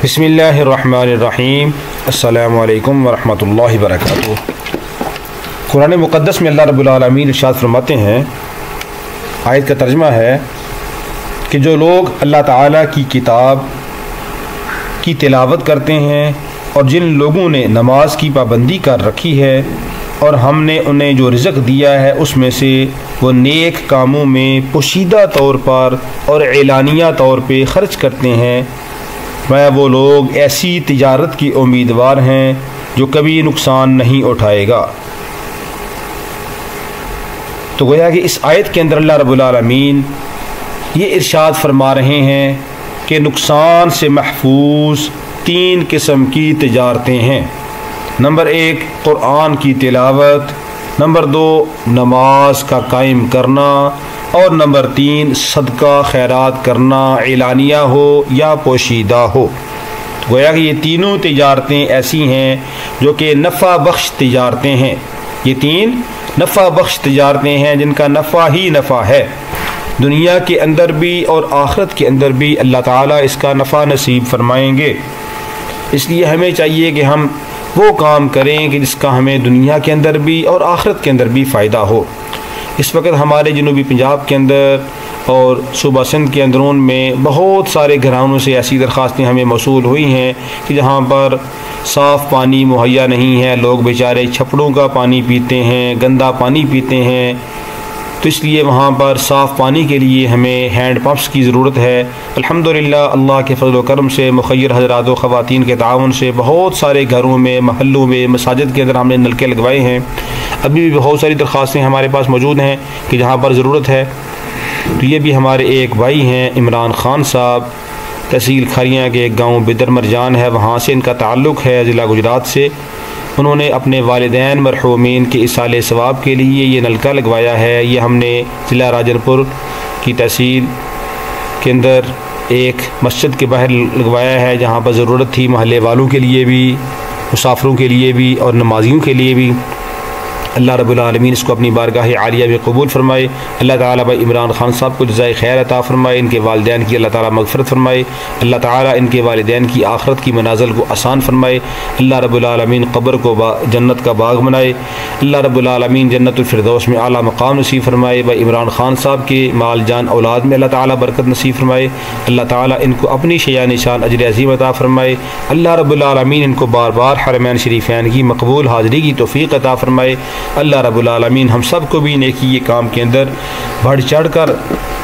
بسم اللہ الرحمن الرحیم۔ السلام علیکم ورحمۃ اللہ وبرکاتہ۔ قرآن مقدس میں اللہ رب العالمین ارشاد فرماتے ہیں، آیت کا ترجمہ ہے کہ جو لوگ اللہ تعالیٰ کی کتاب کی تلاوت کرتے ہیں اور جن لوگوں نے نماز کی پابندی کر رکھی ہے اور ہم نے انہیں جو رزق دیا ہے اس میں سے وہ نیک کاموں میں پوشیدہ طور پر اور اعلانیہ طور پہ خرچ کرتے ہیں، وہ لوگ ایسی تجارت کی امیدوار ہیں جو کبھی نقصان نہیں اٹھائے گا۔ تو گویا کہ اس آیت کے اندر اللہ رب العالمین یہ ارشاد فرما رہے ہیں کہ نقصان سے محفوظ تین قسم کی تجارتیں ہیں۔ نمبر ایک، قرآن کی تلاوت، نمبر دو، نماز کا قائم کرنا، اور نمبر تین، صدقہ خیرات کرنا، اعلانیہ ہو یا پوشیدہ ہو۔ گویا کہ یہ تینوں تجارتیں ایسی ہیں جو کہ نفع بخش تجارتیں ہیں۔ یہ تین نفع بخش تجارتیں ہیں جن کا نفع ہی نفع ہے، دنیا کے اندر بھی اور آخرت کے اندر بھی اللہ تعالیٰ اس کا نفع نصیب فرمائیں گے۔ اس لیے ہمیں چاہیے کہ ہم وہ کام کریں کہ جس کا ہمیں دنیا کے اندر بھی اور آخرت کے اندر بھی فائدہ ہو۔ اس وقت ہمارے جنوبی پنجاب کے اندر اور صوبہ سندھ کے اندرون میں بہت سارے گھرانوں سے ایسی درخواستیں ہمیں موصول ہوئی ہیں کہ جہاں پر صاف پانی مہیا نہیں ہے، لوگ بیچارے چھپڑوں کا پانی پیتے ہیں، گندا پانی پیتے ہیں، تو اس لیے وہاں پر صاف پانی کے لیے ہمیں ہینڈ پمپس کی ضرورت ہے۔ الحمدللہ اللہ کے فضل و کرم سے مخیر حضرات و خواتین کے تعاون سے بہت سارے گھروں میں، محلوں میں، مساجد کے اندر ہم نے نلکے لگوائے ہیں۔ ابھی بھی بہت ساری درخواستیں ہمارے پاس موجود ہیں کہ جہاں پر ضرورت ہے۔ تو یہ بھی ہمارے ایک بھائی ہیں عمران خان صاحب، تحصیل کھاریاں کے ایک گاؤں بدر مرجان ہے، وہاں سے ان کا تعلق ہے ضلع گجرات سے۔ انہوں نے اپنے والدین مرحومین کے اصالِ ثواب کے لیے یہ نلکا لگوایا ہے۔ یہ ہم نے ضلع راجن پور کی تحصیل کے اندر ایک مسجد کے باہر لگوایا ہے جہاں پر ضرورت تھی، محلے والوں کے لیے بھی، مسافروں کے لیے بھی اور نمازیوں کے لیے بھی۔ اللہ رب العالمین اس کو اپنی بارگاہ عالیہ میں قبول فرمائے۔ اللہ تعالیٰ بھائی عمران خان صاحب کو جزائے خیر عطا فرمائے، ان کے والدین کی اللہ تعالیٰ مغفرت فرمائے، اللہ تعالیٰ ان کے والدین کی آخرت کی منازل کو آسان فرمائے، اللہ رب العالمین قبر کو جنت کا باغ بنائے، اللہ رب العالمین جنت الفردوس میں اعلیٰ مقام نصیب فرمائے۔ بھائی عمران خان صاحب کے مال جان اولاد میں اللہ تعالیٰ برکت نصیب فرمائے، اللہ تعالیٰ ان کو اپنی شیاء نشان اجر عظیم عطا فرمائے، اللہ رب العالمین ان کو بار بار حرمین شریفین کی مقبول حاضری کی توفیق عطا فرمائے، اللہ رب العالمین ہم سب کو بھی نیکی کے کام کے اندر بڑھ چڑھ کر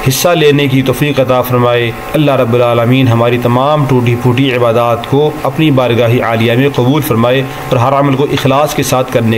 حصہ لینے کی توفیق عطا فرمائے، اللہ رب العالمین ہماری تمام ٹوٹی پھوٹی عبادات کو اپنی بارگاہ عالیہ میں قبول فرمائے اور ہر عمل کو اخلاص کے ساتھ کرنے